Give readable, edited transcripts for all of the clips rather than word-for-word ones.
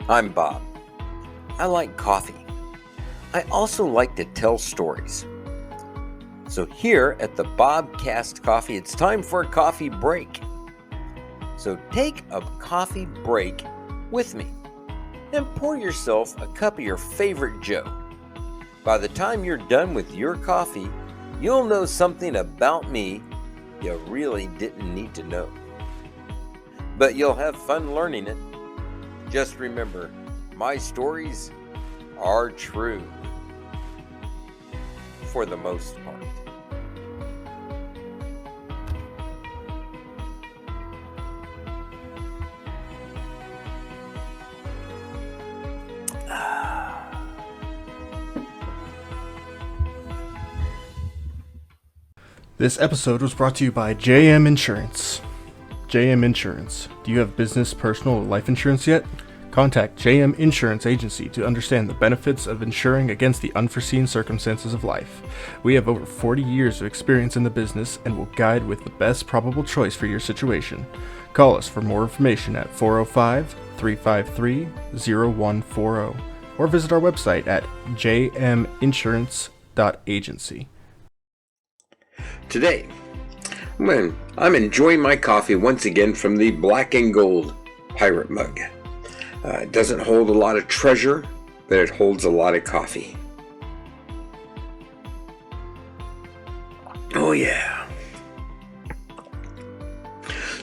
I'm Bob. I like coffee. I also like to tell stories. So here at the Bobcast Coffee, it's time for a coffee break. So take a coffee break with me and pour yourself a cup of your favorite Joe. By the time you're done with your coffee, you'll know something about me you really didn't need to know. But you'll have fun learning it. Just remember, my stories are true. For the most part. This episode was brought to you by JM Insurance. JM Insurance. Do you have business, personal, or life insurance yet? Contact JM Insurance Agency to understand the benefits of insuring against the unforeseen circumstances of life. We have over 40 years of experience in the business and will guide with the best probable choice for your situation. Call us for more information at 405-353-0140 or visit our website at jminsurance.agency. Today, I'm enjoying my coffee once again from the black and gold pirate mug. It doesn't hold a lot of treasure, but it holds a lot of coffee. Oh yeah.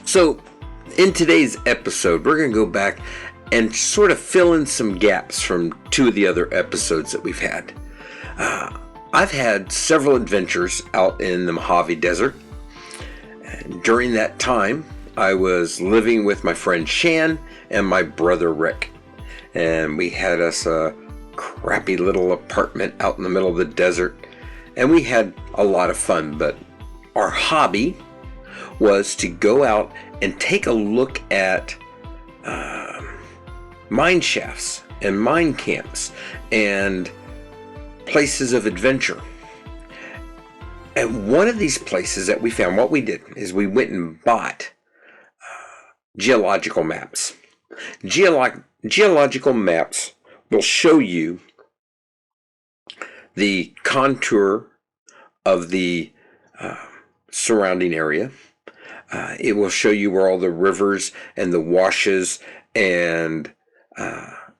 So, in today's episode, we're going to go back and sort of fill in some gaps from two of the other episodes that we've had. I've had several adventures out in the Mojave Desert. And during that time, I was living with my friend Shan and my brother Rick. And we had us a crappy little apartment out in the middle of the desert. And we had a lot of fun, but our hobby was to go out and take a look at mine shafts and mine camps and places of adventure. And one of these places that we found, what we did is we went and bought geological maps. Geological maps will show you the contour of the surrounding area. It will show you where all the rivers and the washes and,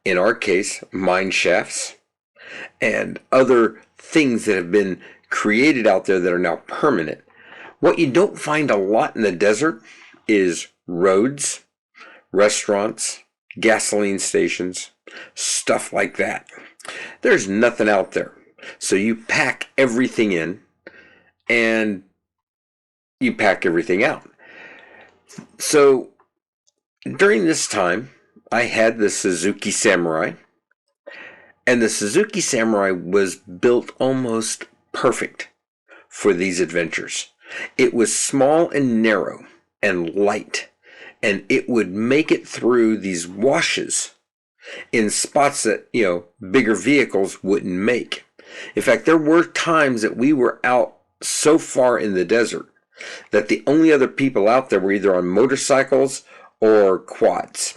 in our case, mine shafts and other things that have been created out there that are now permanent. What you don't find a lot in the desert is roads, restaurants, gasoline stations, stuff like that. There's nothing out there. So you pack everything in and you pack everything out. So during this time, I had the Suzuki Samurai. And the Suzuki Samurai was built almost perfect for these adventures. It was small and narrow and light, and it would make it through these washes in spots that, bigger vehicles wouldn't make. In fact, there were times that we were out so far in the desert that the only other people out there were either on motorcycles or quads.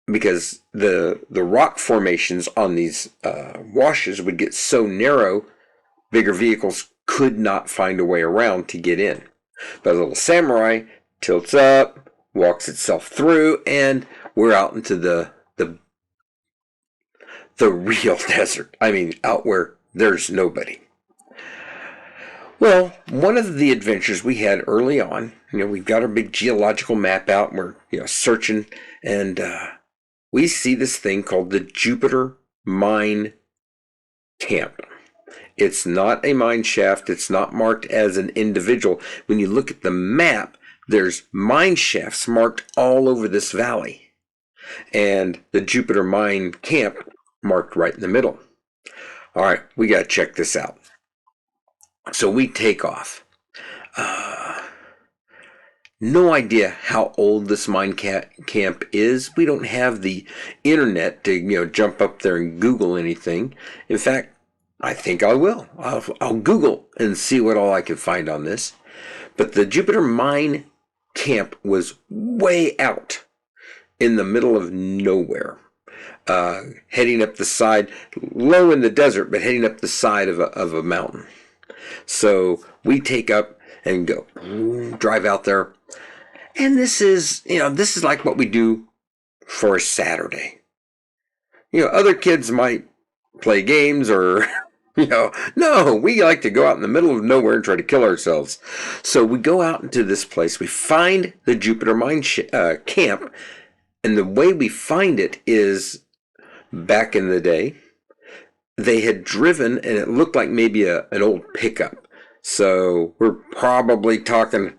Because the rock formations on these washes would get so narrow, bigger vehicles could not find a way around to get in. The little Samurai tilts up, walks itself through, and we're out into the real desert. I mean, out where there's nobody. Well, one of the adventures we had early on, we've got our big geological map out, and we're searching, and we see this thing called the Jupiter Mine Camp. It's not a mine shaft. It's not marked as an individual. When you look at the map, there's mine shafts marked all over this valley. And the Jupiter Mine Camp marked right in the middle. All right, we got to check this out. So we take off. No idea how old this mine camp is. We don't have the internet to jump up there and Google anything. In fact, I think I will. I'll Google and see what all I can find on this. But the Jupiter Mine Camp was way out in the middle of nowhere. heading up the side, low in the desert, but heading up the side of a mountain. So we take up and go, drive out there. And this is like what we do for a Saturday. Other kids might play games or, no, we like to go out in the middle of nowhere and try to kill ourselves. So we go out into this place. We find the Jupiter Mine camp. And the way we find it is, back in the day, they had driven, and it looked like maybe an old pickup. So we're probably talking,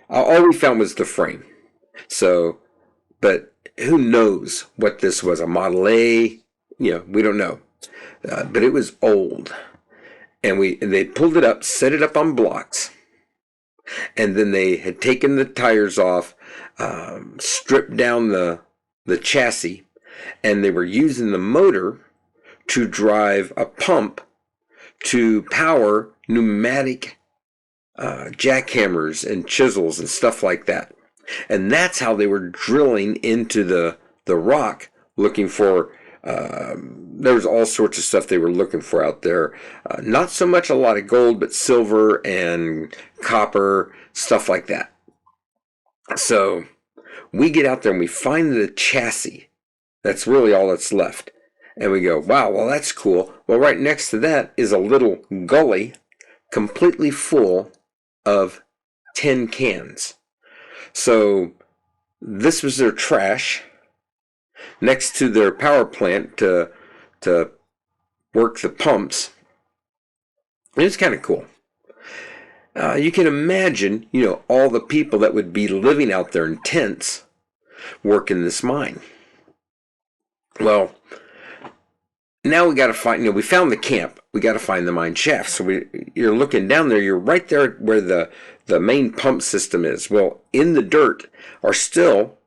all we found was the frame. So, but who knows what this was, a Model A? We don't know. But it was old. And they pulled it up, set it up on blocks. And then they had taken the tires off, stripped down the chassis, and they were using the motor to drive a pump to power pneumatic jackhammers and chisels and stuff like that. And that's how they were drilling into the rock, looking for, there was all sorts of stuff they were looking for out there. Not so much a lot of gold, but silver and copper, stuff like that. So we get out there and we find the chassis. That's really all that's left. And we go, wow, well, that's cool. Well, right next to that is a little gully completely full of tin cans. So this was their trash next to their power plant to work the pumps. It was kind of cool. You can imagine, all the people that would be living out there in tents working this mine. Well, now we got to find, we found the camp. We got to find the mine shaft. So you're looking down there. You're right there where the main pump system is. Well, in the dirt are still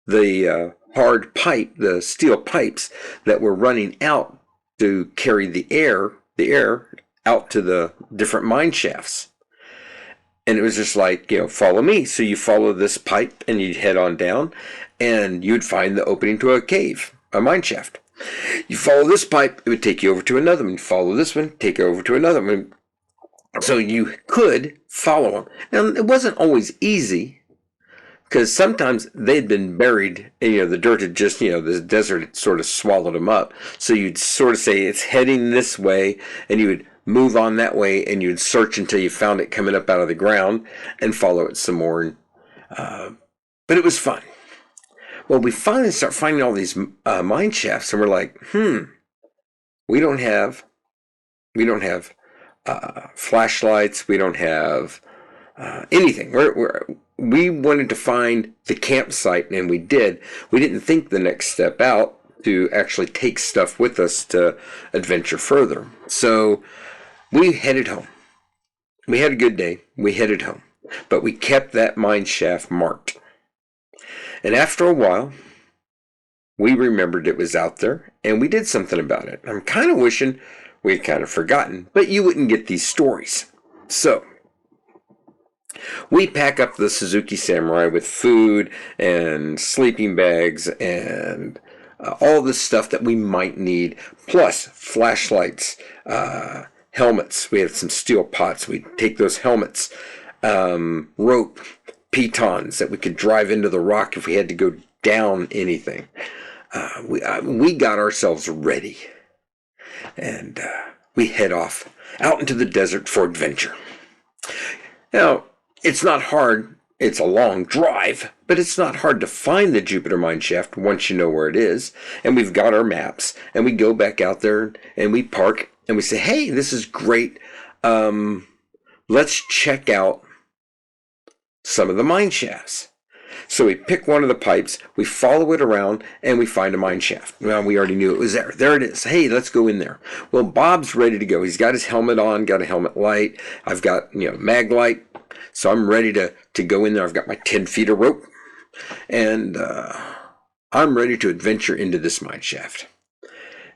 the hard pipe, the steel pipes that were running out to carry the air out to the different mine shafts. And it was just like, follow me. So you follow this pipe and you'd head on down and you'd find the opening to a cave, a mine shaft. You follow this pipe, it would take you over to another one. You follow this one, take you over to another one. So you could follow them. Now, it wasn't always easy because sometimes they'd been buried and, the dirt had just, the desert had sort of swallowed them up. So you'd sort of say it's heading this way and you would move on that way and you'd search until you found it coming up out of the ground and follow it some more. But it was fun. Well, we finally start finding all these mine shafts, and we're like, we don't have flashlights. We don't have anything. We wanted to find the campsite, and we did. We didn't think the next step out to actually take stuff with us to adventure further. So we headed home. We had a good day. We headed home, but we kept that mine shaft marked. And after a while, we remembered it was out there, and we did something about it. I'm kind of wishing we had kind of forgotten, but you wouldn't get these stories. So, we pack up the Suzuki Samurai with food and sleeping bags and all the stuff that we might need, plus flashlights, helmets. We had some steel pots. We'd take those helmets, rope, pitons that we could drive into the rock if we had to go down anything. We got ourselves ready, and we head off out into the desert for adventure. Now, it's not hard. It's a long drive, but it's not hard to find the Jupiter mine shaft once you know where it is. And we've got our maps, and we go back out there and we park and we say, hey, this is great. Let's check out some of the mine shafts. So we pick one of the pipes, we follow it around, and we find a mine shaft. Well, we already knew it was there. There it is. Hey, let's go in there. Well, Bob's ready to go. He's got his helmet on, got a helmet light. I've got, mag light. So I'm ready to go in there. I've got my 10 feet of rope. And I'm ready to adventure into this mine shaft.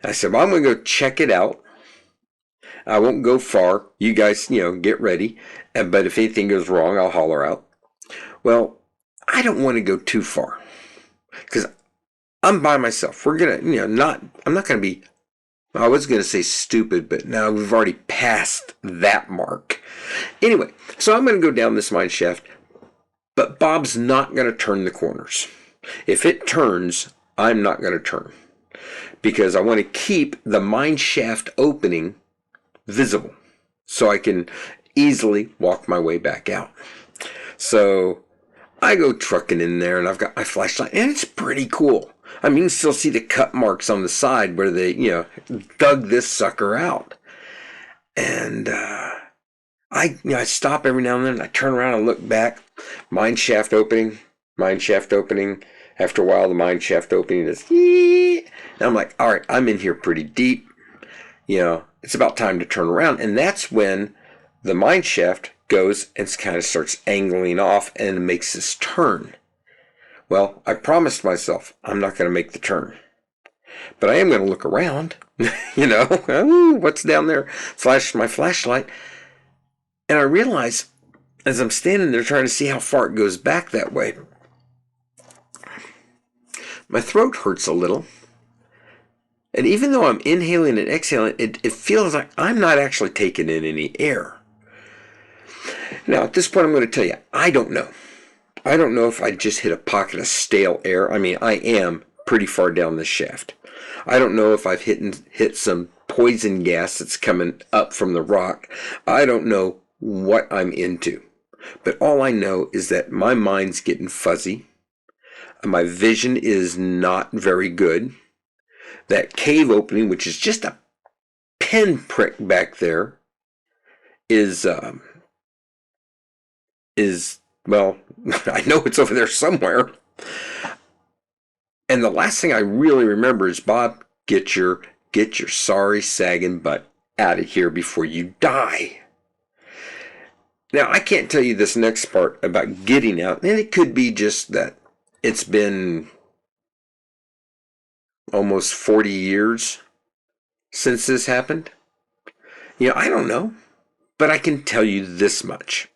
I said, well, I'm going to go check it out. I won't go far. You guys, get ready. But if anything goes wrong, I'll holler out. Well, I don't want to go too far because I'm by myself. We're gonna, I'm not gonna be, I was gonna say stupid, but now we've already passed that mark. Anyway, so I'm gonna go down this mine shaft, but Bob's not gonna turn the corners. If it turns, I'm not gonna turn, because I want to keep the mine shaft opening visible so I can easily walk my way back out. So I go trucking in there, and I've got my flashlight, and it's pretty cool. I mean, you can still see the cut marks on the side where they, dug this sucker out. And I stop every now and then, and I turn around and look back. Mine shaft opening, mine shaft opening. After a while, the mine shaft opening is, and I'm like, all right, I'm in here pretty deep. It's about time to turn around. And that's when the mine shaft goes and kind of starts angling off and makes this turn. Well, I promised myself I'm not going to make the turn, but I am going to look around. Ooh, what's down there? Flash my flashlight, and I realize as I'm standing there trying to see how far it goes back that way, my throat hurts a little. And even though I'm inhaling and exhaling, it feels like I'm not actually taking in any air. Now, at this point, I'm going to tell you, I don't know. I don't know if I just hit a pocket of stale air. I mean, I am pretty far down this shaft. I don't know if I've hit some poison gas that's coming up from the rock. I don't know what I'm into. But all I know is that my mind's getting fuzzy. My vision is not very good. That cave opening, which is just a pinprick back there, is well, I know it's over there somewhere. And the last thing I really remember is, Bob, get your sorry sagging butt out of here before you die. Now, I can't tell you this next part about getting out, and it could be just that it's been almost 40 years since this happened. I don't know, but I can tell you this much.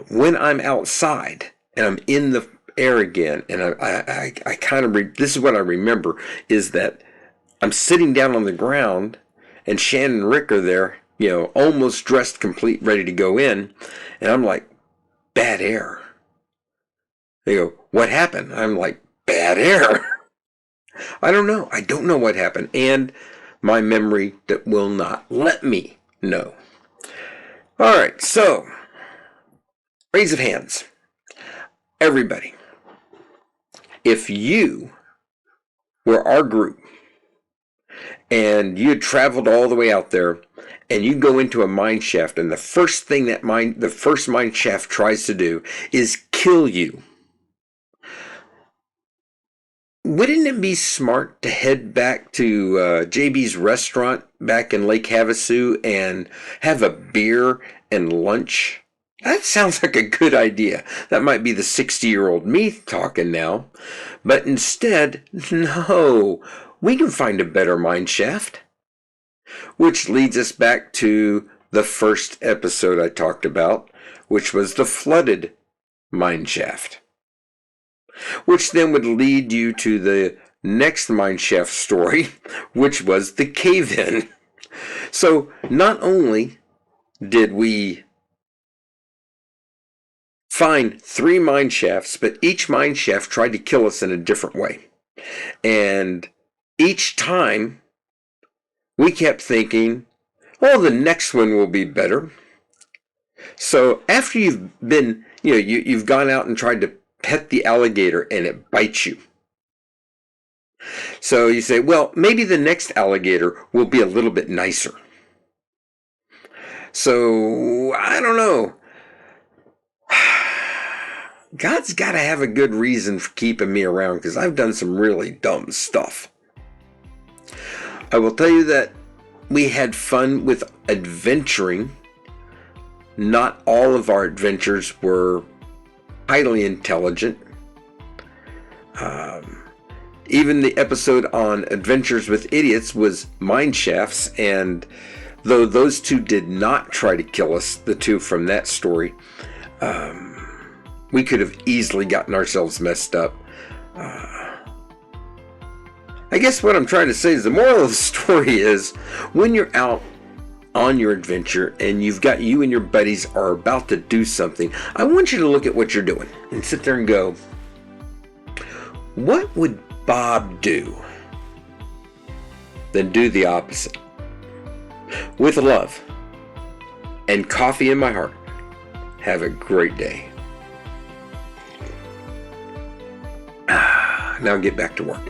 When I'm outside and I'm in the air again, and I kind of, this is what I remember, is that I'm sitting down on the ground, and Shannon and Rick are there, almost dressed complete, ready to go in, and I'm like, bad air. They go, what happened? I'm like, bad air. I don't know. I don't know what happened, and my memory that will not let me know. All right, so raise of hands. Everybody, if you were our group and you had traveled all the way out there and you go into a mine shaft, and the first thing the first mine shaft tries to do is kill you, wouldn't it be smart to head back to JB's restaurant back in Lake Havasu and have a beer and lunch? That sounds like a good idea. That might be the 60-year-old me talking now. But instead, no, we can find a better mine shaft. Which leads us back to the first episode I talked about, which was the flooded mine shaft. Which then would lead you to the next mine shaft story, which was the cave-in. So not only did we find 3 mine shafts, but each mine shaft tried to kill us in a different way. And each time we kept thinking, oh, the next one will be better. So after you've been, you've gone out and tried to pet the alligator and it bites you. So you say, well, maybe the next alligator will be a little bit nicer. So, I don't know. God's got to have a good reason for keeping me around, because I've done some really dumb stuff. I will tell you that we had fun with adventuring. Not all of our adventures were highly intelligent. Even the episode on Adventures with Idiots was mine shafts, and though those two did not try to kill us, the two from that story, we could have easily gotten ourselves messed up. I guess what I'm trying to say is the moral of the story is when you're out on your adventure and you and your buddies are about to do something, I want you to look at what you're doing and sit there and go, what would Bob do? Then do the opposite. With love and coffee in my heart, have a great day. Now get back to work.